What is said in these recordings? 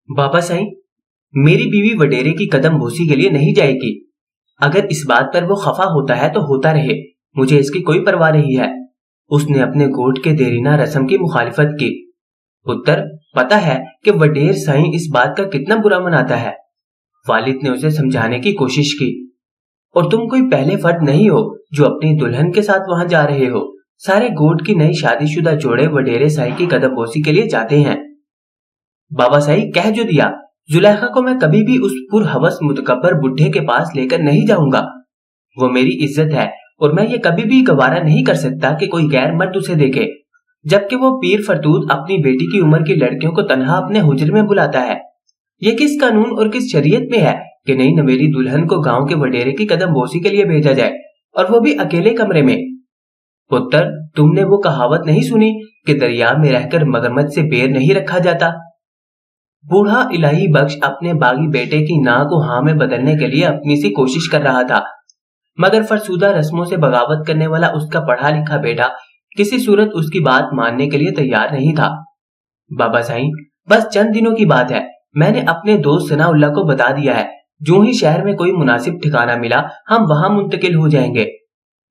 बाबा साईं, मेरी बीवी वडेरे की कदम बोसी के लिए नहीं जाएगी। अगर इस बात पर वो खफा होता है तो होता रहे, मुझे इसकी कोई परवाह नहीं है। उसने अपने गोट के देरीना रस्म की मुखालिफत की। पुत्र, पता है कि वडेर साईं इस बात का कितना बुरा मनाता है। वालिद ने उसे समझाने की कोशिश की। और तुम कोई पहले फर्द नहीं हो जो अपनी दुल्हन के साथ वहां जा रहे हो। सारे गोट की नई शादीशुदा जोड़े वडेरे साईं की कदम बोसी के लिए जाते हैं। बाबा साईं, कह जो दिया, जुलेखा को मैं कभी भी उस पुरहवस मुतकब्बर बुढ़े के पास लेकर नहीं जाऊंगा। वो मेरी इज्जत है और मैं ये कभी भी गवारा नहीं कर सकता कि कोई गैर मर्द उसे देखे, जबकि वो पीर फरतूत अपनी बेटी की उम्र की लड़कियों को तन्हा अपने हुजर में बुलाता है। ये किस कानून और किस शरीयत में है कि नई नवेली दुल्हन को गांव के वडेरे की कदम बोसी के लिए भेजा जाए, और वो भी अकेले कमरे में। पुत्र, तुमने वो कहावत नहीं सुनी कि दरिया में रहकर मगरमच्छ से बेर नहीं रखा जाता। बूढ़ा इलाही बख्श अपने बागी बेटे की ना को हाँ में बदलने के लिए अपनी सी कोशिश कर रहा था, मगर फरसूदा रस्मों से बगावत करने वाला उसका पढ़ा लिखा बेटा किसी सूरत उसकी बात मानने के लिए तैयार नहीं था। बाबा साईं, बस चंद दिनों की बात है। मैंने अपने दोस्त सनाउल्लाह को बता दिया है, जो ही शहर में कोई मुनासिब ठिकाना मिला हम वहां मुंतकिल हो जाएंगे।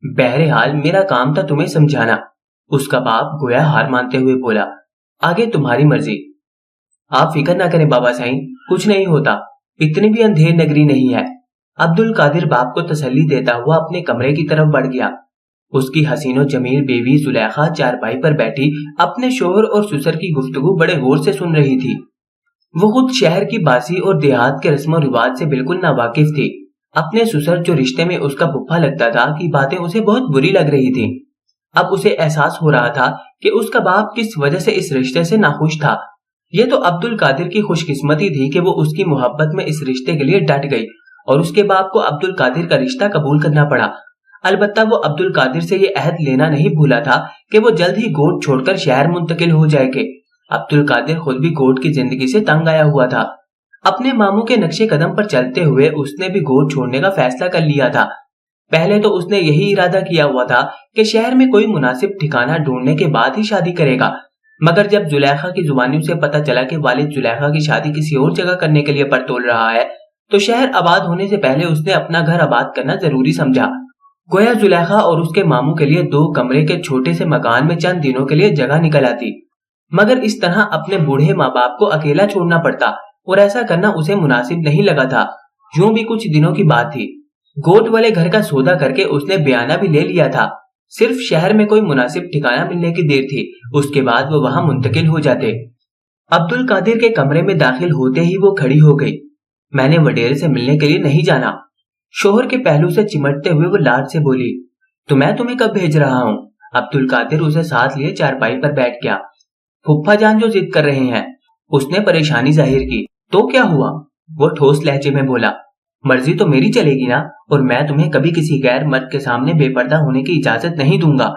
बहरहाल मेरा काम था तुम्हें समझाना। उसका बाप गोया हार मानते हुए बोला, आगे तुम्हारी मर्जी। आप फिक्र ना करें बाबा साईं, कुछ नहीं होता, इतनी भी अंधेर नगरी नहीं है। अब्दुल कादिर बाप को तसल्ली देता हुआ अपने कमरे की तरफ बढ़ गया। उसकी हसीनो जमील बेवी जुलेखा चारपाई पर बैठी अपने शोहर और ससुर की गुफ्तगू बड़े गौर से सुन रही थी। वो खुद शहर की बासी और देहात के रस्म रिवाज से बिल्कुल नावाकिफ थी। अपने ससुर, जो रिश्ते में उसका फुफ्फा लगता था, की बातें उसे बहुत बुरी लग रही थी। अब उसे एहसास हो रहा था कि उसका बाप किस वजह से इस रिश्ते से नाखुश था। ये तो अब्दुल कादिर की खुशकिस्मती थी कि वो उसकी मोहब्बत में इस रिश्ते के लिए डट गई और उसके बाप को अब्दुल कादिर का रिश्ता कबूल करना पड़ा। अलबत्ता वो अब्दुल कादिर से ये अहद लेना नहीं भूला था कि वो जल्द ही गोट छोड़कर शहर मुंतकिल हो जाएंगे। अब्दुल कादिर खुद भी गोट की जिंदगी से तंग आया हुआ था। अपने मामू के नक्शे कदम पर चलते हुए उसने भी गोट छोड़ने का फैसला कर लिया था। पहले तो उसने यही इरादा किया हुआ था कि शहर में कोई मुनासिब ठिकाना ढूंढने के बाद ही शादी करेगा, मगर जब जुलेखा की जुबानी से पता चला कि वालिद जुलेखा की शादी किसी और जगह करने के लिए परतोल रहा है, तो शहर आबाद होने से पहले उसने अपना घर आबाद करना जरूरी समझा। गोया जुलेखा और उसके मामू के लिए 2 कमरे के छोटे से मकान में चंद दिनों के लिए जगह निकल आती, मगर इस तरह अपने बूढ़े माँ बाप को अकेला छोड़ना पड़ता और ऐसा करना उसे मुनासिब नहीं लगा था। यूं भी कुछ दिनों की बात थी, गोट वाले घर का सौदा करके उसने बयाना भी ले लिया था। सिर्फ शहर में कोई मुनासिब ठिकाना मिलने की देर थी, उसके बाद वो वहां मुंतकिल हो जाते। अब्दुल कादिर के कमरे में दाखिल होते ही वो खड़ी हो गई। मैंने वडेरे से मिलने के लिए नहीं जाना। शोहर के पहलू से चिमटते हुए वो लाड से बोली, तो मैं तुम्हें कब भेज रहा हूँ। अब्दुल कादिर उसे साथ लिए चारपाई पर बैठ गया। फुफ्फा जान जो जिद कर रहे हैं। उसने परेशानी जाहिर की। तो क्या हुआ, वो ठोस लहजे में बोला, मर्जी तो मेरी चलेगी ना, और मैं तुम्हें कभी किसी गैर मर्द के सामने बेपर्दा होने की इजाजत नहीं दूंगा,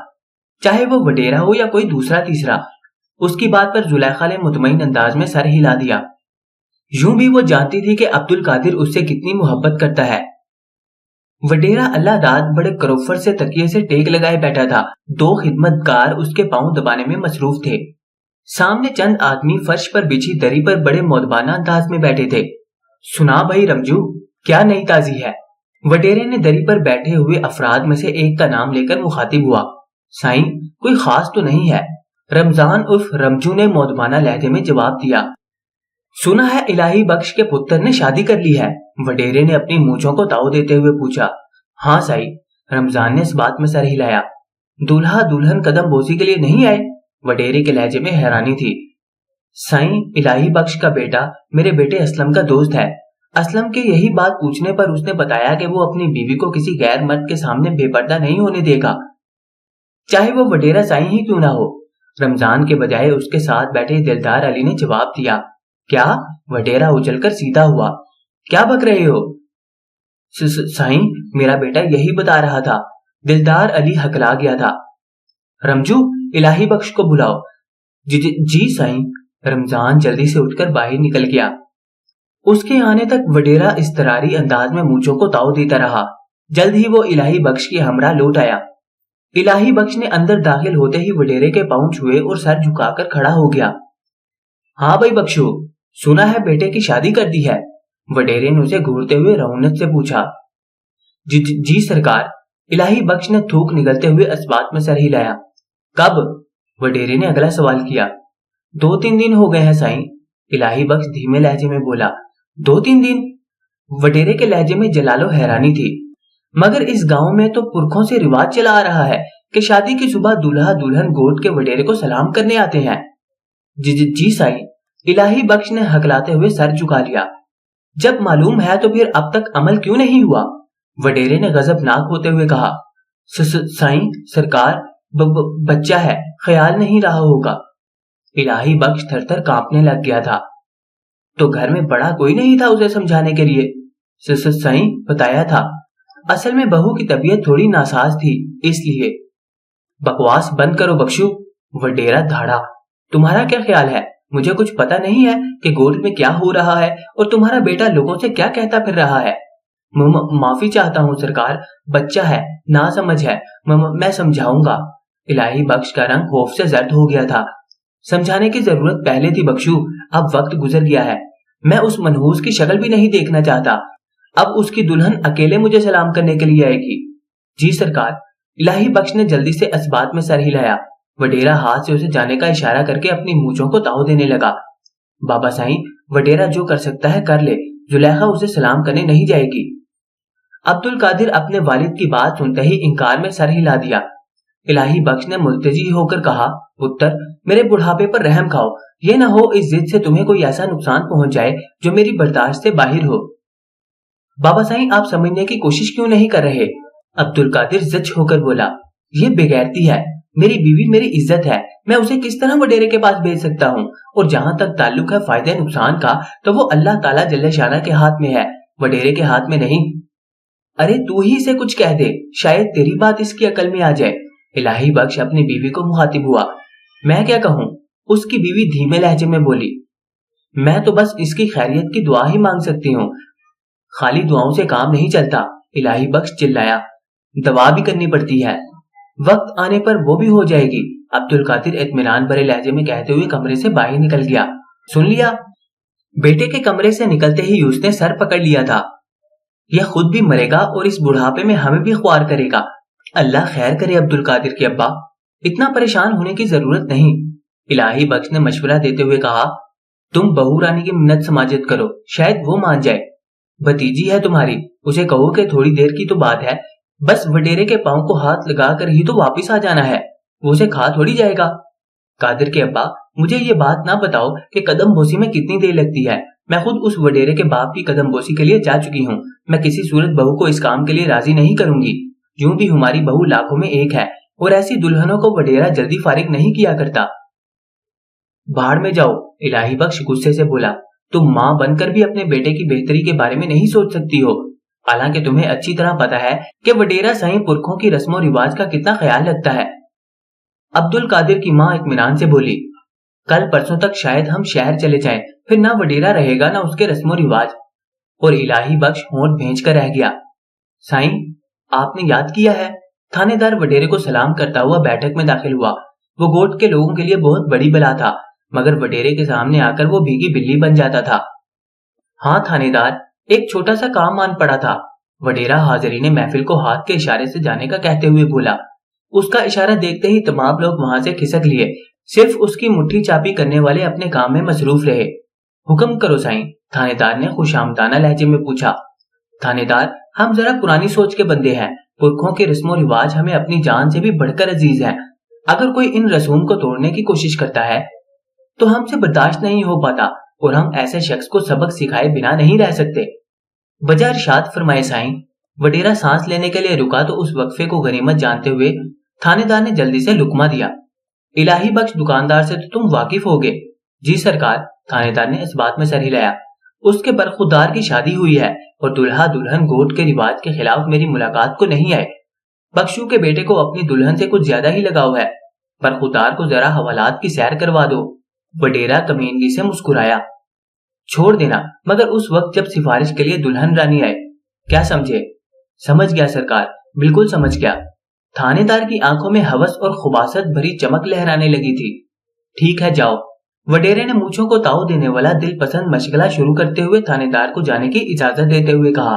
चाहे वो वडेरा हो या कोई दूसरा तीसरा। उसकी बात पर जुलेखा ने मुतमईन अंदाज में सर हिला दिया। यूं भी वो जानती थी कि अब्दुल कादिर उससे कितनी मोहब्बत करता है। वडेरा अल्लाह दाद बड़े करोफर से तकिए से टेक लगाए बैठा था। 2 खिदमतगार उसके पांव दबाने में मसरूफ थे। सामने चंद आदमी फर्श पर बिछी दरी पर बड़े मौदबाना अंदाज में बैठे थे। सुना भाई रमजू, क्या नई ताजी है। वडेरे ने दरी पर बैठे हुए अफराद में से एक का नाम लेकर मुखातिब हुआ। साईं, कोई खास तो नहीं है। रमजान उर्फ रमजू ने मौदबाना लहजे में जवाब दिया। सुना है इलाही बख्श के पुत्र ने शादी कर ली है। वडेरे ने अपनी मूंछों को ताव देते हुए पूछा। हाँ साई, रमजान ने इस बात में सर हिलाया। दूल्हा दुल्हन कदम बोसी के लिए नहीं आए। वडेरे के लहजे में हैरानी थी। साईं, इलाही बख्श का बेटा मेरे बेटे असलम का दोस्त है। असलम के यही बात पूछने पर उसने बताया कि वो अपनी बीवी को किसी गैर मर्द के सामने बेपर्दा नहीं होने देगा, चाहे वो वडेरा साईं ही क्यों ना हो। रमजान के बजाय उसके साथ बैठे दिलदार अली ने जवाब दिया। क्या? वडेरा उछलकर सीधा हुआ। क्या बक रहे हो? साईं, मेरा बेटा यही बता रहा था। दिलदार अली हकला गया था। रमजू, इलाही बख्श को बुलाओ। जी साईं। रमजान जल्दी से उठकर बाहर निकल गया। उसके आने तक वडेरा इस्तरारी अंदाज में मूंछों को ताव देता रहा। जल्द ही वो इलाही बख्श की हमरा लौट आया। इलाही बख्श ने अंदर दाखिल होते ही वडेरे के पांव छुए और सर झुकाकर खड़ा हो गया। हाँ भाई बख्शू, सुना है बेटे की शादी कर दी है। वडेरे ने उसे घूरते हुए रौनक से पूछा। जी सरकार। इलाही बख्श ने थूक निगलते हुए इस बात में सर हिलाया। कब? वडेरे ने अगला सवाल किया। 2-3 दिन हो गए हैं साईं। इलाही बख्श धीमे लहजे में बोला। 2-3 दिन? वडेरे के लहजे में जलालो हैरानी थी। मगर इस गांव में तो पुरखों से रिवाज चला आ रहा है कि शादी की सुबह दूल्हा दुल्हन गोद के वडेरे को सलाम करने आते हैं। जी साईं। इलाही बख्श ने हकलाते हुए सर झुका लिया। जब मालूम है तो फिर अब तक अमल क्यों नहीं हुआ? वडेरे ने गजबनाक होते हुए कहा। साईं सरकार, बच्चा है, ख्याल नहीं रहा होगा। इलाही बख्श थरथर कांपने लग गया था। तो घर में बड़ा कोई नहीं था उसे समझाने के लिए? साईं बताया था, असल में बहू की तबीयत थोड़ी नासाज थी इसलिए। बकवास बंद करो बख्शू। वडेरा धाड़ा। तुम्हारा क्या ख्याल है? मुझे कुछ पता नहीं है कि गोद में क्या हो रहा है और तुम्हारा बेटा लोगों से क्या कहता फिर रहा है। माफी चाहता हूँ सरकार, बच्चा है, ना समझ है, मैं समझाऊंगा। इलाही बख्श का रंग खौफ से जर्द हो गया था। समझाने की जरूरत पहले थी बख्शू, अब वक्त गुजर गया है। मैं उस मनहूस की शक्ल भी नहीं देखना चाहता। अब उसकी दुल्हन अकेले मुझे सलाम करने के लिए आएगी। जी सरकार। इलाही बख्श ने जल्दी से इस बात में सर हिलाया। वडेरा हाथ से उसे जाने का इशारा करके अपनी मूंछों को ताव देने लगा। बाबा साईं, वडेरा जो कर सकता है कर ले, जुलेखा उसे सलाम करने नहीं जाएगी। अब्दुल कादिर अपने वालिद की बात सुनते ही इंकार में सर हिला दिया। इलाही बख्श ने मुल्तजी होकर कहा, पुत्र मेरे बुढ़ापे पर रहम खाओ, ये ना हो इस जिद से तुम्हें कोई ऐसा नुकसान पहुंच जाए जो मेरी बर्दाश्त से बाहर हो। बाबा साईं, आप समझने की कोशिश क्यों नहीं कर रहे? अब्दुल कादिर जिद होकर बोला। ये बेगैरती है, मेरी बीवी मेरी इज्जत है, मैं उसे किस तरह वडेरे के पास भेज सकता हूँ? और जहाँ तक ताल्लुक है फायदे नुकसान का, तो वो अल्लाह ताला जल्ले शाना के हाथ में है, वडेरे के हाथ में नहीं। अरे तू ही इसे कुछ कह दे, शायद तेरी बात इसकी अकल में आ जाए। इलाही बख्श अपनी बीवी को मुखातिब हुआ। मैं क्या कहूँ? उसकी बीवी धीमे लहजे में बोली। मैं तो बस इसकी खैरियत की दुआ ही मांग सकती हूँ, खाली दुआओं से काम नहीं चलता। इलाही बख्श चिल्लाया। दवा भी करनी पड़ती है, वक्त आने पर वो भी हो जाएगी। अब्दुल कादिर इत्मीनान भरे लहजे में कहते हुए कमरे से बाहर निकल गया। सुन लिया? बेटे के कमरे से निकलते ही उसने सर पकड़ लिया था। यह खुद भी मरेगा और इस बुढ़ापे में हमें भी ख्वार करेगा। अल्लाह खैर करे अब्दुल कादिर के अब्बा, इतना परेशान होने की जरूरत नहीं। इलाही बख्श ने मशवरा देते हुए कहा, तुम बहू रानी की मिन्नत समाजत करो, शायद वो मान जाए। भतीजी है तुम्हारी, उसे कहो कि थोड़ी देर की तो बात है, बस वडेरे के पांव को हाथ लगाकर ही तो वापिस आ जाना है, वो उसे खा थोड़ी जाएगा। कादिर के अब्बा, मुझे ये बात ना बताओ कि कदम बोसी में कितनी देर लगती है। मैं खुद उस वडेरे के बाप की कदम बोसी के लिए जा चुकी हूँ। मैं किसी सूरत बहू को इस काम के लिए राजी नहीं करूंगी। यूं भी हमारी बहू लाखों में एक है और ऐसी दुल्हनों को वडेरा जल्दी फारिग नहीं किया करता। बाहर में जाओ। इलाही बख्श गुस्से से बोला। तुम माँ बनकर भी अपने बेटे की बेहतरी के बारे में नहीं सोच सकती हो, हालांकि तुम्हें अच्छी तरह पता है कि वडेरा साईं पुरखों की रस्मो रिवाज का कितना ख्याल रखता है। अब्दुल कादिर की माँ इत्मीनान से बोली। कल परसों तक शायद हम शहर चले जाएं, फिर ना वडेरा रहेगा ना उसके रस्मो रिवाज। और इलाही बख्श होंठ भेंच कर रह गया। साईं, आपने याद किया है? थानेदार वडेरे को सलाम करता हुआ बैठक में दाखिल हुआ। वो गोट के लोगों के लिए बहुत बड़ी बला था, मगर वडेरे के सामने आकर वो भीगी बिल्ली बन जाता था। हाँ थानेदार, एक छोटा सा काम मान पड़ा था। वडेरा हाजिरी ने महफिल को हाथ के इशारे से जाने का कहते हुए बोला। उसका इशारा देखते ही तमाम लोग वहां से खिसक लिए। सिर्फ उसकी मुट्ठी चापी करने वाले अपने काम में मसरूफ रहे। हुक्म करो साईं, थानेदार ने खुशामदाना लहजे में पूछा। थानेदार, हम जरा पुरानी सोच के बंदे हैं। पुरखों के रस्मो रिवाज हमें अपनी जान से भी बढ़कर अजीज हैं। अगर कोई इन रसूम को तोड़ने की कोशिश करता है तो हमसे बर्दाश्त नहीं हो पाता और हम ऐसे शख्स को सबक सिखाए बिना नहीं रह सकते। वजह इरशाद फरमाए साईं। वडेरा सांस लेने के लिए रुका तो उस वक्फे को गनीमत जानते हुए थानेदार ने जल्दी से लुकमा दिया। इलाही बख्श दुकानदार से तो तुम वाकिफ होगे? जी सरकार, थानेदार ने इस बात में सर हिलाया। उसके बरखुदार की शादी हुई है और दुल्हा दुल्हन गोट के रिवाज के खिलाफ मेरी मुलाकात को नहीं आए। बख्शू के बेटे को अपनी दुल्हन से कुछ ज्यादा ही लगाव है। बरखुदार को जरा हवालात की सैर करवा दो। वडेरा कमीनगी से मुस्कुराया। छोड़ देना, मगर उस वक्त जब सिफारिश के लिए दुल्हन रानी आए। क्या समझे? समझ गया सरकार, बिल्कुल समझ गया। थानेदार की आंखों में हवस और खुबासत भरी चमक लहराने लगी थी। ठीक है जाओ। वडेरे ने मूंछों को ताव देने वाला दिल पसंद मशगला शुरू करते हुए थानेदार को जाने की इजाजत देते हुए कहा,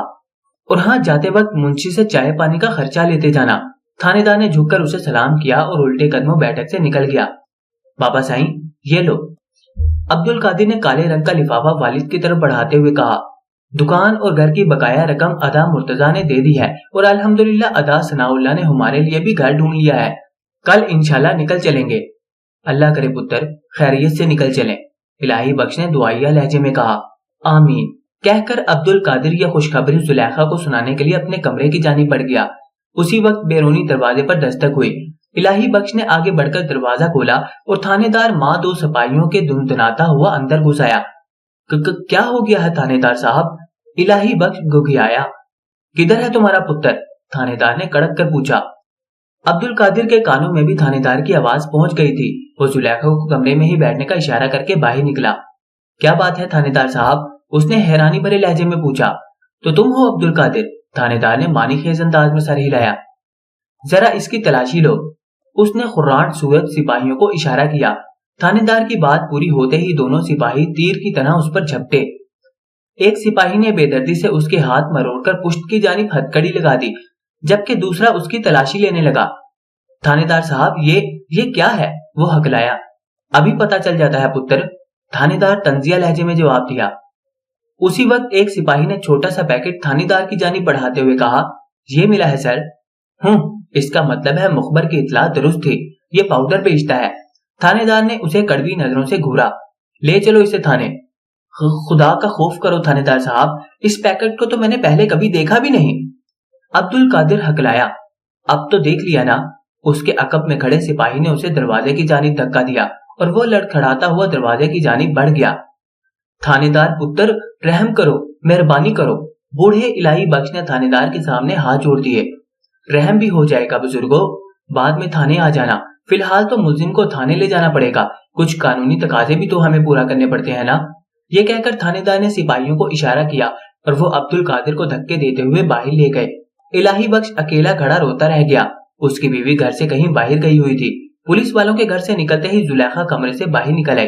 और हाँ, जाते वक्त मुंशी से चाय पानी का खर्चा लेते जाना। थानेदार ने झुककर उसे सलाम किया और उल्टे कदमों बैठक से निकल गया। बाबा साईं, ये लो। अब्दुल कादिर ने काले रंग का लिफाफा वालिद की तरफ बढ़ाते हुए कहा, दुकान और घर की बकाया रकम अदा मुर्तजा ने दे दी है और अल्हम्दुलिल्लाह अदा सनाउल्लाह ने हमारे लिए भी घर ढूंढ लिया है। कल इंशाल्लाह निकल चलेंगे। अल्लाह करे पुत्र खैरियत से निकल चलें। इलाही बख्श ने दुआइया लहजे में कहा, आमीन कहकर अब्दुल कादिर यह खुशखबरी जुलेखा को सुनाने के लिए अपने कमरे की जानिब बढ़ गया। उसी वक्त बैरूनी दरवाजे पर दस्तक हुई। इलाही बख्श ने आगे बढ़कर दरवाजा खोला और थानेदार माँ दो सिपाहियों के दुनदुनाता हुआ अंदर घुस आया। क्या हो गया है थानेदार साहब? इलाही बख्श घुघियाया। किधर है तुम्हारा पुत्र? थानेदार ने कड़क कर पूछा। अब्दुल कादिर के कानों में भी थानेदार की आवाज पहुंच गई थी। वो जुलेखा को कमरे में ही बैठने का इशारा करके बाहर निकला। क्या बात है थानेदार साहब? उसने हैरानी भरे लहजे में पूछा। तो तुम हो अब्दुल कादिर? थानेदार ने मानीखेज अंदाज में सर हिलाया। जरा इसकी तलाशी लो। उसने खुर्राट सूरत सिपाहियों को इशारा किया। थानेदार की बात पूरी होते ही दोनों सिपाही तीर की तरह उस पर झपटे। एक सिपाही ने बेदर्दी से उसके हाथ मरोड़कर पुश्त की जानिब हथकड़ी लगा दी, जबकि दूसरा उसकी तलाशी लेने लगा। थानेदार साहब, ये क्या है? वो हकलाया। अभी पता चल जाता है पुत्र, थानेदार तंजिया लहजे में जवाब दिया। उसी वक्त एक सिपाही ने छोटा सा पैकेट थानेदार की जानिब बढ़ाते हुए कहा, ये मिला है सर। इसका मतलब है मुखबर की इतला दुरुस्त थी, ये पाउडर बेचता है। थानेदार ने उसे कड़वी नजरों से घूरा। ले चलो इसे थाने। खुदा का खौफ करो थानेदार साहब, इस पैकेट को तो मैंने पहले कभी देखा भी नहीं। अब्दुल कादिर हकलाया। अब तो देख लिया ना। उसके अकब में खड़े सिपाही ने उसे दरवाजे की जानिब धक्का दिया और वो लड़खड़ाता हुआ दरवाजे की जानिब बढ़ गया। थानेदार पुत्र, रहम करो, मेहरबानी करो। बूढ़े इलाही बख्श ने थानेदार के सामने हाथ जोड़ दिए। रहम भी हो जाएगा बुजुर्गो, बाद में थाने आ जाना। फिलहाल तो मुल्जिम को थाने ले जाना पड़ेगा, कुछ कानूनी तकाजे भी तो हमें पूरा करने पड़ते हैं ना। ये कहकर थानेदार ने सिपाहियों को इशारा किया और वो अब्दुल कादिर को धक्के देते हुए बाहर ले गए। इलाही बख्श अकेला खड़ा रोता रह गया। उसकी बीवी घर से कहीं बाहर गई हुई थी। पुलिस वालों के घर से निकलते ही जुलेखा कमरे से बाहर निकल आई।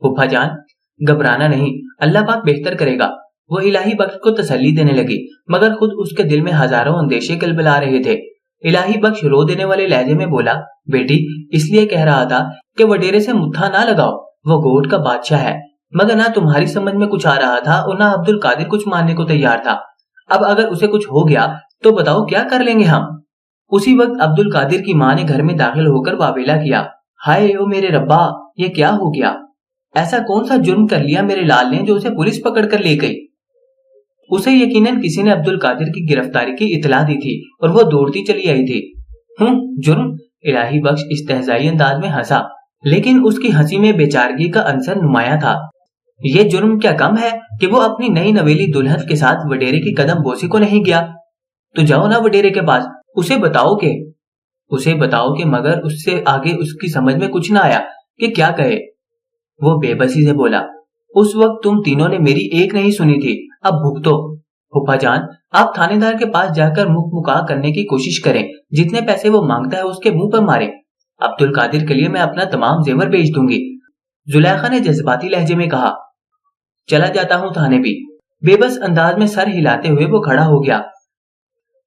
फूफा जान, घबराना नहीं, अल्लाह पाक बेहतर करेगा। वो इलाही बख्श को तसल्ली देने लगी, मगर खुद उसके दिल में हजारों अंदेशे गलबला रहे थे। इलाही बख्श रो देने वाले लहजे में बोला, बेटी, इसलिए कह रहा था कि वडेरे से मुट्ठा ना लगाओ, वो गोट का बादशाह है। मगर ना तुम्हारी समझ में कुछ आ रहा था और ना अब्दुल कादिर कुछ मानने को तैयार था। अब अगर उसे कुछ हो गया तो बताओ क्या कर लेंगे हम। उसी वक्त अब्दुल कादिर की माँ ने घर में दाखिल होकर वावेला किया। हाय ओ मेरे रब्बा, ये क्या हो गया? ऐसा कौन सा जुर्म कर लिया मेरे लाल ने जो उसे पुलिस पकड़ कर ले गई? उसे यकीनन किसी ने अब्दुल कादिर की गिरफ्तारी की इतला दी थी और वो दौड़ती चली आई थी। जुर्म? इलाही बख्श इस्तेहज़ाई अंदाज में हंसा, लेकिन उसकी हंसी में बेचारगी का अंसर नुमाया था। ये जुर्म क्या कम है कि वो अपनी नई नवेली दुल्हन के साथ वडेरे की कदम बोसी को नहीं गया। तो जाओ ना वडेरे के पास, उसे बताओ के मगर उससे आगे उसकी समझ में कुछ ना आया कि क्या कहे। वो बेबसी से बोला, उस वक्त तुम तीनों ने मेरी एक नहीं सुनी थी, अब भुगतो। फूफा जान, आप थानेदार के पास जाकर मुख मुका करने की कोशिश करें, जितने पैसे वो मांगता है उसके मुंह पर मारे। अब्दुल कादिर के लिए मैं अपना तमाम जेवर बेच दूंगी। जुलेखा ने जज्बाती लहजे में कहा। चला जाता हूँ थाने भी। बेबस अंदाज में सर हिलाते हुए वो खड़ा हो गया।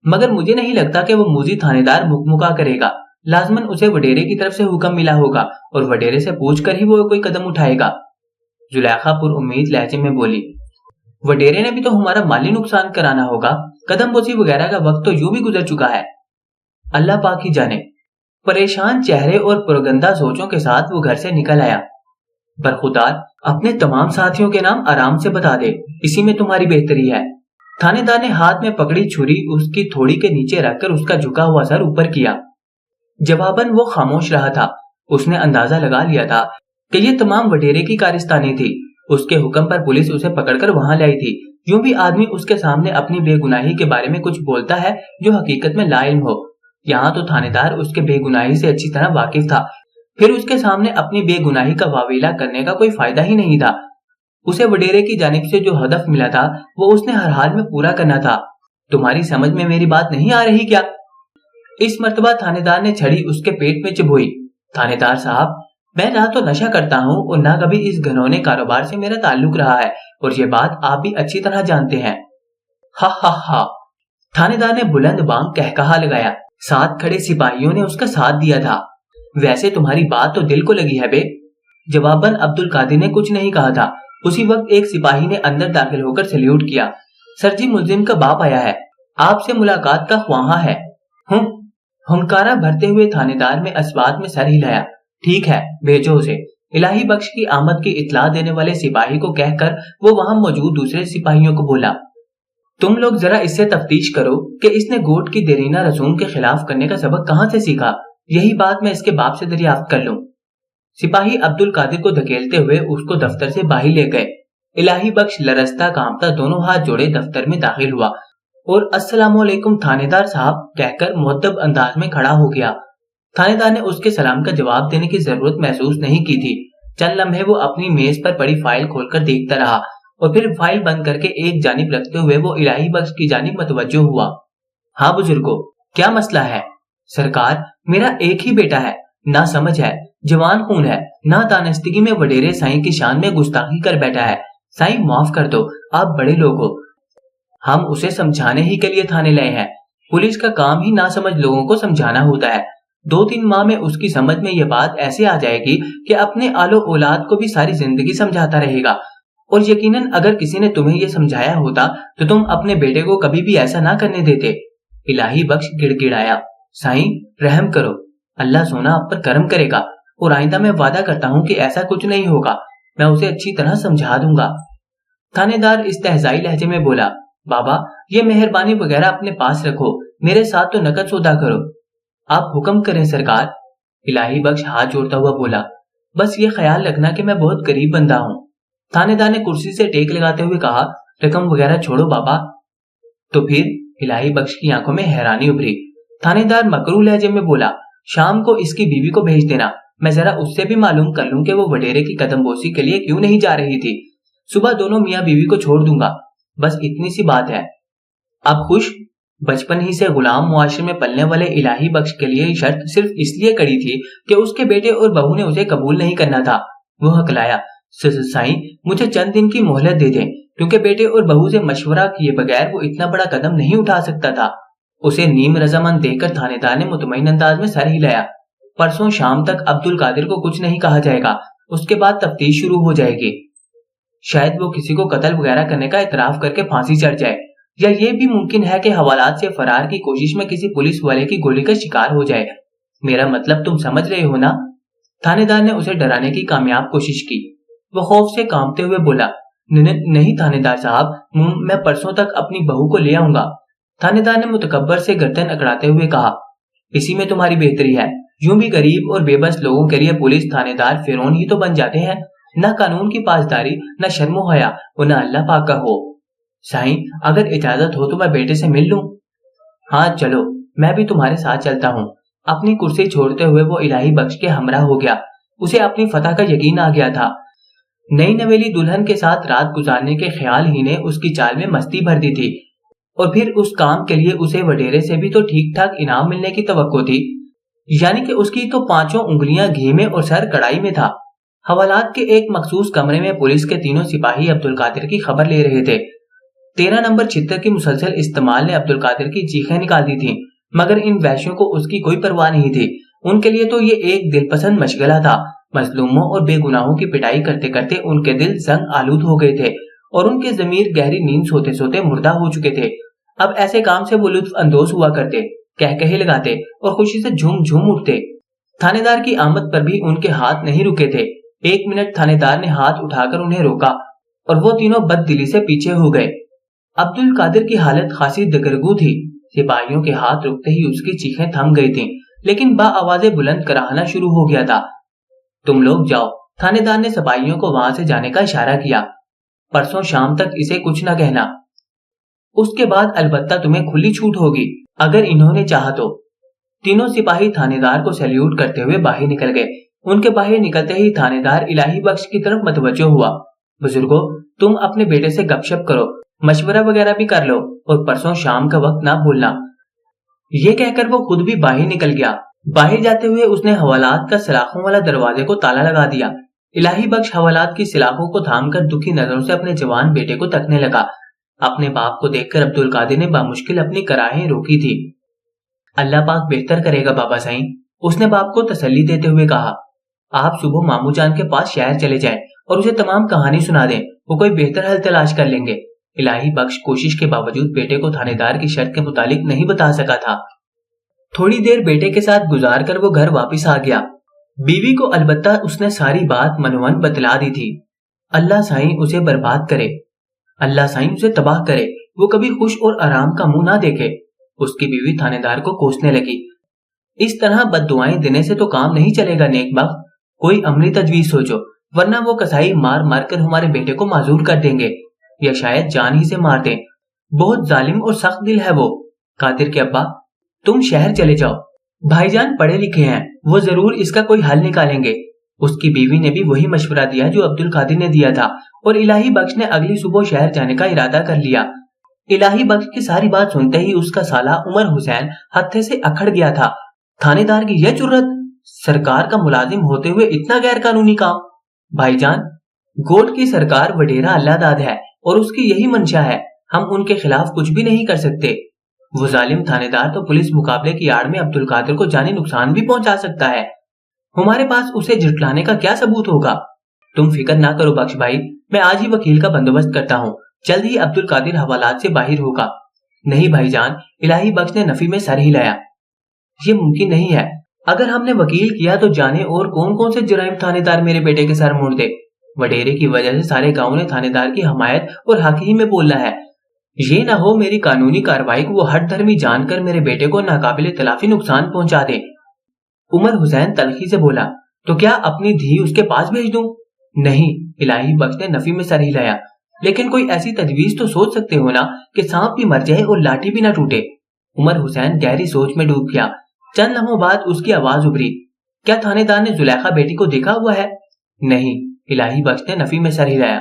मगर मुझे नहीं लगता कि वो मूजी थानेदार मुकमुका करेगा। लाजमन उसे वडेरे की तरफ से हुक्म मिला होगा और वडेरे से पूछकर ही वो कोई कदम उठाएगा। जुलेखा पुरउम्मीद लहजे में बोली, वडेरे ने भी तो हमारा माली नुकसान कराना होगा। कदम बोसी वगैरह का वक्त तो यूं भी गुजर चुका है। अल्लाह पाक ही जाने। परेशान चेहरे और पुरगंदा सोचों के साथ वो घर से निकल आया। बरखुदार, अपने तमाम साथियों के नाम आराम से बता दे, इसी में तुम्हारी बेहतरी है। थानेदार ने हाथ में पकड़ी छुरी उसकी थोड़ी के नीचे रखकर उसका झुका हुआ सर ऊपर किया। जवाबन वो खामोश रहा था। उसने अंदाजा लगा लिया था कि ये तमाम वडेरे की कारिस्तानी थी। उसके हुक्म पर पुलिस उसे पकड़कर वहां लाई थी। यूं भी आदमी उसके सामने अपनी बेगुनाही के बारे में कुछ बोलता है जो हकीकत में लाइल्म हो। यहाँ तो थानेदार उसके बेगुनाही से अच्छी तरह वाकिफ था, फिर उसके सामने अपनी बेगुनाही का वावेला करने का कोई फायदा ही नहीं था। उसे वडेरे की जानिब से जो हदफ मिला था वो उसने हर हाल में पूरा करना था। तुम्हारी समझ में मेरी बात नहीं आ रही क्या? इस मर्तबा थानेदार ने छड़ी उसके पेट में चुभोई। थानेदार साहब, میں نہ تو نشہ کرتا ہوں اور نہ کبھی اس گھنونے کاروبار سے میرا تعلق رہا ہے، اور یہ بات آپ بھی اچھی طرح جانتے ہیں۔ ہا ہا ہا، تھانے دار نے بلند بانگ کہکہا لگایا۔ ساتھ کھڑے سپاہیوں نے اس کا ساتھ دیا تھا۔ ویسے تمہاری بات تو دل کو لگی ہے بے۔ جواباً عبد القادر نے کچھ نہیں کہا تھا۔ اسی وقت ایک سپاہی نے اندر داخل ہو کر سلیوٹ کیا۔ سر جی، ملزم کا باپ آیا ہے، آپ سے ملاقات کا خواہاں ہے۔ ہنکارا بھرتے ہوئے تھانے دار میں اسبات میں سر ہلایا۔ ٹھیک ہے، بھیجو اسے۔ الہی بخش کی آمد کی اطلاع دینے والے سپاہی کو کہہ کر وہ وہاں موجود دوسرے سپاہیوں کو بولا، تم لوگ ذرا اس سے تفتیش کرو کہ اس نے گوٹ کی دیرینہ رسوم کے خلاف کرنے کا سبق کہاں سے سیکھا۔ یہی بات میں اس کے باپ سے دریافت کر لوں۔ سپاہی عبد القادر کو دھکیلتے ہوئے اس کو دفتر سے باہر لے گئے۔ الہی بخش لرزتا کانپتا دونوں ہاتھ جوڑے دفتر میں داخل ہوا اور السلام علیکم تھانے دار صاحب کہہ کر مؤدب انداز میں کھڑا ہو گیا۔ تھانے دار نے اس کے سلام کا جواب دینے کی ضرورت محسوس نہیں کی تھی۔ چند لمحے وہ اپنی میز پر پڑی فائل کھول کر دیکھتا رہا اور پھر فائل بند کر کے ایک جانب رکھتے ہوئے وہ الہی بخش کی جانب متوجہ ہوا۔ ہاں بزرگو، کیا مسئلہ ہے؟ سرکار، میرا ایک ہی بیٹا ہے، نہ سمجھ ہے، جوان خون ہے، نہ دانستگی میں وڈیرے سائیں کی شان میں گستاخی کر بیٹھا ہے۔ سائیں معاف کر دو، آپ بڑے لوگ ہو، ہم اسے سمجھانے ہی کے لیے تھانے لائے ہیں۔ پولیس کا کام ہی نہ سمجھ لوگوں کو سمجھانا ہوتا ہے۔ 2-3 ماہ میں اس کی سمجھ میں یہ بات ایسے آ جائے گی کہ اپنے آل و اولاد کو بھی ساری زندگی سمجھاتا رہے گا، اور یقیناً اگر کسی نے تمہیں یہ سمجھایا ہوتا تو تم اپنے بیٹے کو کبھی بھی ایسا نہ کرنے دیتے۔ الہی بخش گڑ گڑایا۔ سائیں، رحم کرو، اللہ سونا آپ پر کرم کرے گا، اور آئندہ میں وعدہ کرتا ہوں کہ ایسا کچھ نہیں ہوگا، میں اسے اچھی طرح سمجھا دوں گا۔ تھانے دار استہزائی لہجے میں بولا، بابا یہ مہربانی وغیرہ اپنے پاس رکھو، میرے ساتھ تو نقد سودا کرو۔ آپ حکم کریں سرکار۔ الہی بخش ہاتھ جوڑتا ہوا بولا، بس یہ خیال رکھنا کہ میں بہت غریب بندہ ہوں۔ تھانے دار نے کرسی سے ٹیک لگاتے ہوئے کہا، رقم وغیرہ چھوڑو بابا۔ تو پھر؟ الہی بخش کی آنکھوں میں حیرانی ابھری۔ تھانے دار مکروہ لہجے میں بولا، شام کو اس کی بیوی کو بھیج دینا، میں ذرا اس سے بھی معلوم کر لوں کہ وہ وڈیرے کی قدم بوسی کے لیے کیوں نہیں جا رہی تھی۔ صبح دونوں میاں بیوی کو چھوڑ دوں گا، بس اتنی سی بات ہے۔ اب خوش؟ بچپن ہی سے غلام معاشرے میں پلنے والے الہی بخش کے لیے شرط صرف اس لیے کڑی تھی کہ اس کے بیٹے اور بہو نے اسے قبول نہیں کرنا تھا۔ وہ ہکلایا، سائیں مجھے چند دن کی مہلت دے دیں، کیونکہ بیٹے اور بہو سے مشورہ کیے بغیر وہ اتنا بڑا قدم نہیں اٹھا سکتا تھا۔ اسے نیم رضامند دیکھ کر تھانے دار نے مطمئن انداز میں سر ہلایا۔ پرسوں شام تک عبد القادر کو کچھ نہیں کہا جائے گا، اس کے بعد تفتیش شروع ہو جائے گی۔ شاید وہ کسی کو قتل وغیرہ کرنے کا اعتراف کر کے پھانسی چڑھ جائے، یا یہ بھی ممکن ہے کہ حوالات سے فرار کی کوشش میں کسی پولیس والے کی گولی کا شکار ہو جائے۔ میرا مطلب تم سمجھ رہے ہو نا؟ تھانے دار نے اسے ڈرانے کی کامیاب کوشش کی۔ وہ خوف سے کانپتے ہوئے بولا، نہیں تھانے دار صاحب، میں پرسوں تک اپنی بہو کو لے آؤں گا۔ تھانے دار نے متکبر سے گردن اکڑاتے ہوئے کہا، اسی میں تمہاری بہتری ہے، یوں بھی غریب اور بے بس لوگوں کے لیے پولیس تھانے دار فرعون ہی تو بن جاتے ہیں، نہ قانون کی پاسداری، نہ شرم و حیا، اور نہ اللہ پاک کا ہو۔ سائیں اگر اجازت ہو تو میں بیٹے سے مل لوں؟ ہاں چلو، میں بھی تمہارے ساتھ چلتا ہوں۔ اپنی کرسی چھوڑتے ہوئے وہ الہی بخش کے ہمراہ ہو گیا۔ اسے اپنی فتح کا یقین آ گیا تھا۔ نئی نویلی دلہن کے ساتھ رات گزارنے کے خیال ہی نے اس کی چال میں مستی بھر دی تھی، اور پھر اس کام کے لیے اسے وڈیرے سے بھی تو ٹھیک ٹھاک انعام ملنے کی توقع تھی، یعنی کہ اس کی تو 5 انگلیاں گھی میں اور سر کڑائی میں تھا۔ حوالات کے ایک مخصوص کمرے میں پولیس کے 3 سپاہی عبد القادر کی خبر لے رہے تھے۔ 13 نمبر چھتر کی مسلسل استعمال نے عبد القادر کی چیخیں نکال دی تھیں، مگر ان وحشیوں کو اس کی کوئی پرواہ نہیں تھی۔ ان کے لیے تو یہ ایک دل پسند مشغلہ تھا۔ مظلوموں اور بے گناہوں کی پٹائی کرتے کرتے ان کے دل زنگ آلود ہو گئے تھے، اور ان کے ضمیر گہری نیند سوتے سوتے مردہ ہو چکے تھے۔ اب ایسے کام سے وہ لطف اندوز ہوا کرتے، کہکہے لگاتے اور خوشی سے جھوم جھوم اٹھتے۔ تھانے دار کی آمد پر بھی ان کے ہاتھ نہیں رکے تھے۔ 1 منٹ تھانے دار نے ہاتھ اٹھا کر انہیں روکا، اور وہ تینوں بد دلی سے پیچھے ہو گئے۔ عبد القادر کی حالت خاصی دگرگو تھی۔ سپاہیوں کے ہاتھ رکتے ہی اس کی چیخیں تھم گئی تھیں، لیکن با آواز بلند کراہنا شروع ہو گیا تھا۔ تم لوگ جاؤ، تھانے دار نے سپاہیوں کو وہاں سے جانے کا اشارہ کیا۔ پرسوں شام تک اسے کچھ نہ کہنا، اس کے بعد البتہ تمہیں کھلی چھوٹ ہوگی اگر انہوں نے چاہا تو۔ تینوں سپاہی تھانے دار کو سیلیوٹ کرتے ہوئے باہر نکل گئے۔ ان کے باہر نکلتے ہی تھانے دار الہی بخش کی طرف متوجہ ہوا۔ بزرگو، تم اپنے بیٹے سے گپ شپ کرو، مشورہ وغیرہ بھی کر لو، اور پرسوں شام کا وقت نہ بھولنا۔ یہ کہہ کر وہ خود بھی باہر نکل گیا۔ باہر جاتے ہوئے اس نے حوالات کا سلاخوں والا دروازے کو تالا لگا دیا۔ الہی بخش حوالات کی سلاخوں کو تھام کر دکھی نظروں سے اپنے جوان بیٹے کو تکنے لگا۔ اپنے باپ کو دیکھ کر عبد القادر نے بامشکل اپنی کراہیں روکی تھی۔ اللہ پاک بہتر کرے گا بابا سائیں، اس نے باپ کو تسلی دیتے ہوئے کہا۔ آپ صبح مامو جان کے پاس شہر چلے جائیں اور اسے تمام کہانی سنا دیں، وہ کوئی بہتر حل تلاش کر لیں گے۔ الہی بخش کوشش کے باوجود بیٹے کو تھانے دار کی شرط کے متعلق نہیں بتا سکا تھا۔ تھوڑی دیر بیٹے کے ساتھ گزار کر وہ گھر واپس آ گیا۔ بیوی کو البتہ اس نے ساری بات منون بتلا دی تھی۔ اللہ سائیں اسے برباد کرے، اللہ سائیں اسے تباہ کرے، وہ کبھی خوش اور آرام کا منہ نہ دیکھے۔ اس کی بیوی تھانے دار کو کوسنے لگی۔ اس طرح بد دعائیں دینے سے تو کام نہیں چلے گا نیک بخت، کوئی عملی تجویز سوچو، ورنہ وہ کسائی مار مار کر ہمارے بیٹے کو معذور کر دیں گے، یا شاید جان ہی سے مار دیں۔ بہت ظالم اور سخت دل ہے وہ۔ قادر کے ابا، تم شہر چلے جاؤ، بھائی جان پڑھے لکھے ہیں، وہ ضرور اس کا کوئی حل نکالیں گے۔ اس کی بیوی نے بھی وہی مشورہ دیا جو عبد القادر نے دیا تھا، اور الہی بخش نے اگلی صبح شہر جانے کا ارادہ کر لیا۔ الہی بخش کی ساری بات سنتے ہی اس کا سالہ عمر حسین ہتھے سے اکھڑ گیا تھا۔ تھانے دار کی یہ جرت، سرکار کا ملازم ہوتے ہوئے اتنا غیر قانونی کام۔ بھائی جان، گوٹ کی سرکار وڈیرا اللہ داد ہے اور اس کی یہی منشا ہے، ہم ان کے خلاف کچھ بھی نہیں کر سکتے۔ وہ ظالم تھانے دار تو پولیس مقابلے کی آڑ میں عبد القادر کو جانی نقصان بھی پہنچا سکتا ہے، ہمارے پاس اسے جھٹلانے کا کیا ثبوت ہوگا؟ تم فکر نہ کرو بخش بھائی، میں آج ہی وکیل کا بندوبست کرتا ہوں، جلد ہی عبد القادر حوالات سے باہر ہوگا۔ نہیں بھائی جان، الہی بخش نے نفی میں سر ہلایا، یہ ممکن نہیں ہے۔ اگر ہم نے وکیل کیا تو جانے اور کون کون سے جرائم تھانے دار میرے بیٹے کے سر موڑ دے۔ وڈیرے کی وجہ سے سارے گاؤں نے تھانے دار کی حمایت اور حق ہی میں بولنا ہے۔ یہ نہ ہو میری قانونی کارروائی کو وہ ہٹ دھرمی جان کر میرے بیٹے کو ناقابل تلافی نقصان پہنچا دے۔ عمر حسین تلخی سے بولا، تو کیا اپنی دھی اس کے پاس بھیج دوں؟ نہیں، الہی بخش نے نفی میں سر ہلایا، لیکن کوئی ایسی تجویز تو سوچ سکتے ہو نا کہ سانپ بھی مر جائے اور لاٹھی بھی نہ ٹوٹے۔ عمر حسین گہری سوچ میں ڈوب گیا۔ چند لمحوں بعد اس کی آواز ابھری، کیا تھانے دار نے زلیخا بیٹی کو دیکھا ہوا ہے؟ نہیں، الہی بخش نے نفی میں سر ہلایا۔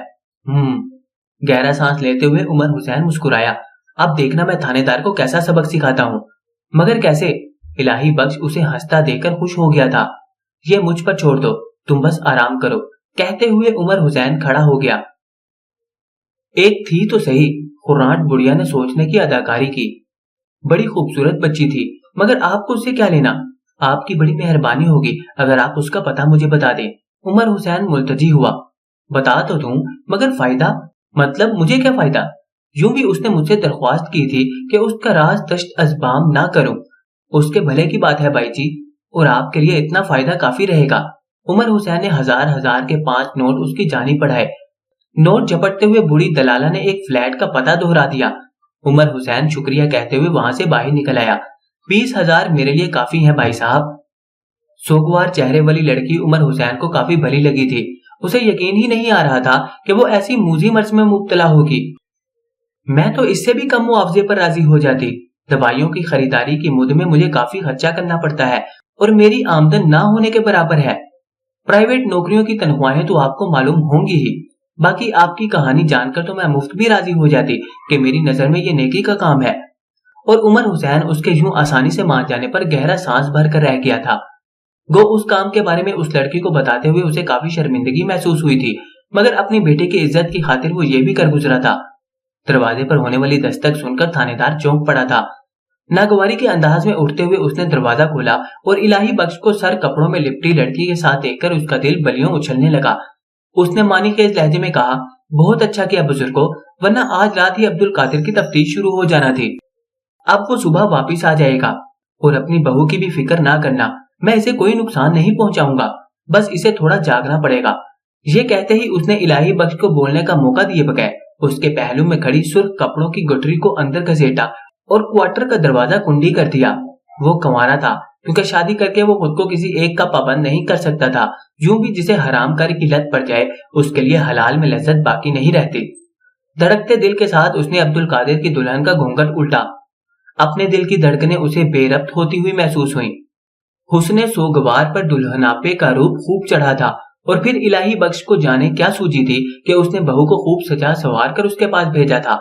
گہرا سانس لیتے ہوئے عمر حسین مسکرایا، اب دیکھنا میں تھانے دار کو کیسا سبق سکھاتا ہوں۔ مگر کیسے؟ الہی بخش اسے ہنستا دیکھ کر خوش ہو گیا تھا۔ یہ مجھ پر چھوڑ دو، تم بس آرام کرو، کہتے ہوئے عمر حسین کھڑا ہو گیا۔ ایک تھی تو صحیح، خراٹ بڑھیا نے سوچنے کی اداکاری کی۔ بڑی خوبصورت بچی تھی، مگر آپ کو اس سے کیا لینا؟ آپ کی بڑی مہربانی ہوگی اگر آپ اس کا پتہ مجھے بتا دیں۔ عمر حسین ملتجی ہوا۔ بتا تو دوں، مگر فائدہ؟ مطلب مجھے کیا فائدہ؟ یوں بھی اس نے مجھ سے درخواست کی تھی کہ اس کا راز تشت ازبام نہ کروں۔ اس کے بھلے کی بات ہے بھائی جی، اور آپ کے لیے اتنا فائدہ کافی رہے گا۔ عمر حسین نے ہزار کے 5 نوٹ اس کی جانب بڑھائے۔ نوٹ جھپٹتے ہوئے بوڑھی دلالہ نے ایک فلیٹ کا پتہ دہرا دیا۔ عمر حسین شکریہ کہتے ہوئے وہاں سے باہر نکل آیا۔ 20,000 میرے لیے کافی ہیں بھائی صاحب۔ سوگوار چہرے والی لڑکی عمر حسین کو کافی بھلی لگی تھی۔ اسے یقین ہی نہیں آ رہا تھا کہ وہ ایسی موذی مرض میں مبتلا ہوگی۔ میں تو اس سے بھی کم معاوضے پر راضی ہو جاتی۔ دوائیوں کی خریداری کی مد میں مجھے کافی خرچہ کرنا پڑتا ہے اور میری آمدن نہ ہونے کے برابر ہے۔ پرائیویٹ نوکریوں کی تنخواہیں تو آپ کو معلوم ہوں گی ہی۔ باقی آپ کی کہانی جان کر تو میں مفت بھی راضی ہو جاتی کہ میری نظر میں یہ نیکی کا کام ہے۔ اور عمر حسین اس کے یوں آسانی سے مان جانے پر گہرا سانس بھر کر رہ گیا تھا۔ گو اس کام کے بارے میں اس لڑکی کو بتاتے ہوئے اسے کافی شرمندگی محسوس ہوئی تھی، مگر اپنی بیٹے کی عزت کی خاطر وہ یہ بھی کر گزرا تھا۔ دروازے پر ہونے والی دستک سن کر تھانے دار چونک پڑا تھا۔ ناگواری کے انداز میں اٹھتے ہوئے اس نے دروازہ کھولا اور الہی بخش کو سر کپڑوں میں لپٹی لڑکی کے ساتھ دیکھ کر اس کا دل بلیوں اچھلنے لگا۔ اس نے مانی خیز لہجے میں کہا، بہت اچھا کیا بزرگو، ورنہ آج رات ہی عبد القادر کی تفتیش شروع ہو جانا تھی۔ اب وہ صبح واپس آ جائے گا، اور اپنی بہو کی بھی فکر نہ کرنا، میں اسے کوئی نقصان نہیں پہنچاؤں گا، بس اسے تھوڑا جاگنا پڑے گا۔ یہ کہتے ہی اس نے الہی بخش کو بولنے کا موقع دیے بغیر اس کے پہلو میں کھڑی سرخ کپڑوں کی گٹری کو اندر گھسیٹا اور کوارٹر کا دروازہ کنڈی کر دیا۔ وہ کنوارا تھا، کیونکہ شادی کر کے وہ خود کو کسی ایک کا پابند نہیں کر سکتا تھا۔ یوں بھی جسے حرام کاری کی لت پڑ جائے اس کے لیے حلال میں لذت باقی نہیں رہتی۔ دھڑکتے دل کے ساتھ اس نے عبد القادر کی دلہن کا گھونگھٹ الٹا۔ اپنے دل کی دھڑکنیں اسے بے ربط ہوتی ہوئی محسوس ہوئیں۔ حسن سوگوار پر دلہناپے کا روپ خوب چڑھا تھا، اور پھر الہی بخش کو جانے کیا سوجی تھی کہ اس نے بہو کو خوب سجا سوار کر اس کے پاس بھیجا تھا،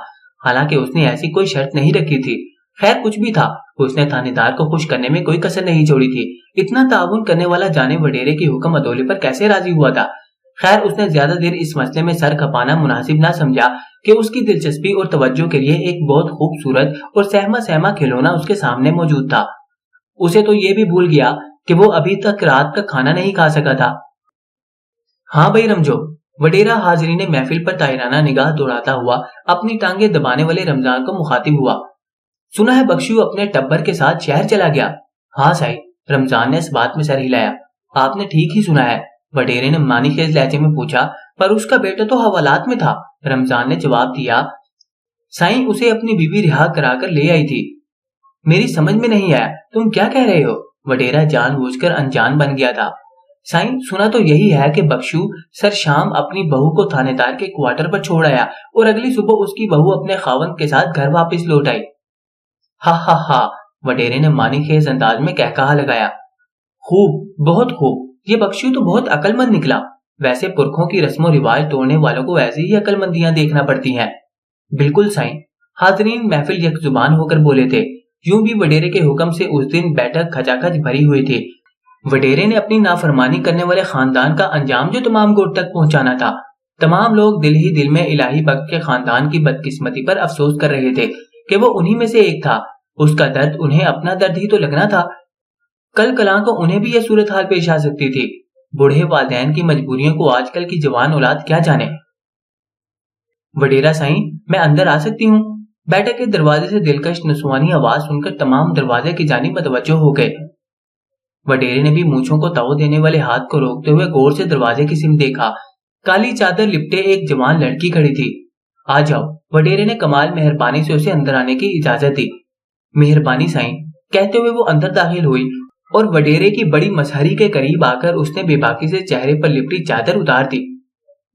حالانکہ اس نے ایسی کوئی شرط نہیں رکھی تھی۔ خیر کچھ بھی تھا، उसने थानेदार को खुश करने में कोई कसर नहीं छोड़ी थी। इतना ताउन करने वाला जाने वडेरे की हुक्म अदौले पर कैसे राजी हुआ था। खैर, उसने ज्यादा देर इस मसले में सर खपाना मुनासिब ना समझा कि उसकी दिलचस्पी और तवज्जो के लिए एक बहुत खूबसूरत और सहमा सहमा खिलौना उसके सामने मौजूद था। उसे तो ये भी भूल गया कि वो अभी तक रात का खाना नहीं खा सका था। हाँ भाई रमजो, वडेरा हाजिरी ने महफिल पर ताहिराना निगाह दौड़ाता हुआ अपनी टांगे दबाने वाले रमजान को मुखातिब हुआ। सुना है बख्शू अपने टब्बर के साथ शहर चला गया। हाँ साई, रमजान ने इस बात में सर हिलाया। आपने ठीक ही सुना है, वडेरे ने मानीखेज लहजे में पूछा। पर उसका बेटा तो हवालात में था, रमजान ने जवाब दिया। साईं उसे अपनी बीवी रिहा कराकर ले आई थी। मेरी समझ में नहीं आया, तुम क्या कह रहे हो? वडेरा जानबूझकर अनजान बन गया था। साईं, सुना तो यही है कि बख्शू सर शाम अपनी बहू को थानेदार के क्वार्टर पर छोड़ आया और अगली सुबह उसकी बहू अपने खावंद के साथ घर वापस लौट आई। हा हा हा, वडेरे ने मानीखेज अंदाज में कहकहा लगाया। खूब, बहुत खूब, ये बख्शू तो बहुत अक्लमंद निकला। वैसे पुरखों की रस्मों रिवाज तोड़ने वालों को ऐसी ही अक्लमंदियां देखना पड़ती हैं। बिल्कुल साईं, हाजरीन महफिल यकजुबान होकर बोले थे। यूं भी वडेरे के हुक्म से उस दिन बैठक खचाखच भरी हुई थी। वडेरे ने अपनी नाफरमानी करने वाले खानदान का अंजाम जो तमाम गोट तक पहुंचाना था। तमाम लोग दिल ही दिल में इलाही बख्श के खानदान की बदकिस्मती पर अफसोस कर रहे थे कि वो उन्हीं में से एक था। उसका दर्द उन्हें अपना दर्द ही तो लगना था। कल कलां को उन्हें भी यह सूरत हाल पेश आ सकती थी। बूढ़े वालिदैन की मजबूरियों को आजकल की जवान औलाद क्या जाने। वडेरा साईं, मैं अंदर आ सकती हूँ? बैठक के दरवाजे से दिलकश नसवानी आवाज सुनकर तमाम दरवाजे की जानिब मतवज्जो हो गए। वडेरे ने भी मूंछों को ताव देने वाले हाथ को रोकते हुए गौर से दरवाजे की सिम देखा। काली चादर लिपटे एक जवान लड़की खड़ी थी। आ जाओ, वडेरे ने कमाल मेहरबानी से उसे अंदर आने की इजाजत दी। मेहरबानी साईं, कहते हुए वो अंदर दाखिल हुई और वडेरे की बड़ी मसहरी के करीब आकर उसने बेबाकी से चेहरे पर लिपटी चादर उतार दी।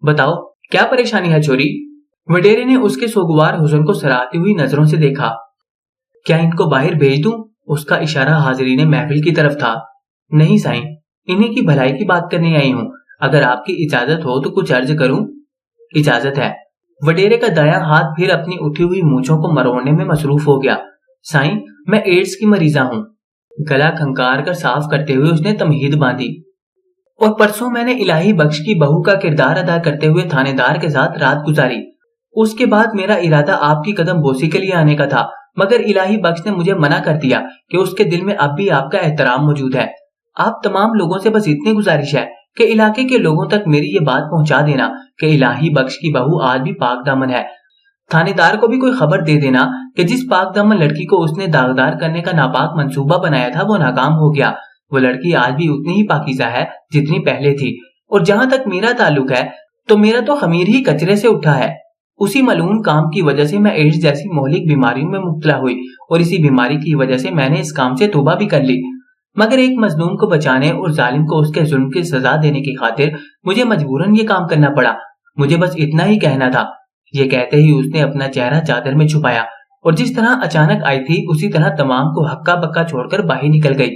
बताओ, क्या परेशानी है छोरी? वडेरे ने उसके सोगवार हुस्न को सराहती हुई नजरों से देखा। क्या इनको बाहर भेज दूं? उसका इशारा हाजिरीन महफिल की तरफ था। नहीं साईं, इन्हीं की भलाई की बात करने आई हूँ। अगर आपकी इजाजत हो तो कुछ अर्ज करूं? इजाजत है। वडेरे का दायां हाथ फिर अपनी उठी हुई मूंछों को मरोड़ने में मसरूफ हो गया। साईं, मैं एड्स की मरीजा हूँ। गला खंकार कर साफ करते हुए उसने तमहीद बांधी। और परसों मैंने इलाही बख्श की बहू का किरदार अदा करते हुए थानेदार के साथ रात गुजारी। उसके बाद मेरा इरादा आपकी कदम बोसी के लिए आने का था, मगर इलाही बख्श ने मुझे मना कर दिया कि उसके दिल में अब भी आपका एहतराम मौजूद है। आप तमाम लोगों से बस इतनी गुजारिश है कि इलाके के लोगों तक मेरी ये बात पहुंचा देना कि इलाही बख्श की बहू आज भी पाक दामन है। थानेदार को भी कोई खबर दे देना कि जिस पाक दामन लड़की को उसने दागदार करने का नापाक मंसूबा बनाया था वो नाकाम हो गया। वो लड़की आज भी उतनी ही पाकीज़ा है जितनी पहले थी। और जहां तक मेरा ताल्लुक है तो मेरा तो खमीर ही कचरे से उठा है। उसी मलून काम की वजह से मैं एड्स जैसी मोहलिक बीमारियों में मुब्तला हुई और इसी बीमारी की वजह से मैंने इस काम से तौबा भी कर ली। मगर एक मजलूम को बचाने और जालिम को उसके जुल्म की सजा देने की खातिर मुझे मजबूरन ये काम करना पड़ा। मुझे बस इतना ही कहना था। ये कहते ही उसने अपना चेहरा चादर में छुपाया और जिस तरह अचानक आई थी उसी तरह तमाम को हक्का बक्का छोड़कर बाहर निकल गई।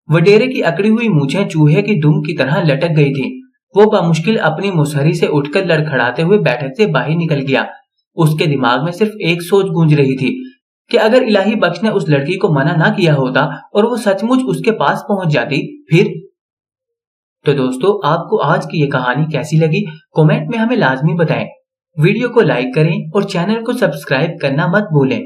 वडेरे की अकड़ी हुई मूछें चूहे की दुम की तरह लटक गई थी। वो बामुश्किल अपनी मुसहरी से उठकर लड़खड़ाते हुए बैठक से बाहर निकल गया। उसके दिमाग में सिर्फ एक सोच गूंज रही थी कि अगर इलाही बख्श ने उस लड़की को मना ना किया होता और वो सचमुच उसके पास पहुंच जाती फिर। तो दोस्तों, आपको आज की ये कहानी कैसी लगी कमेंट में हमें लाजमी बताएं। वीडियो को लाइक करें और चैनल को सब्सक्राइब करना मत भूलें।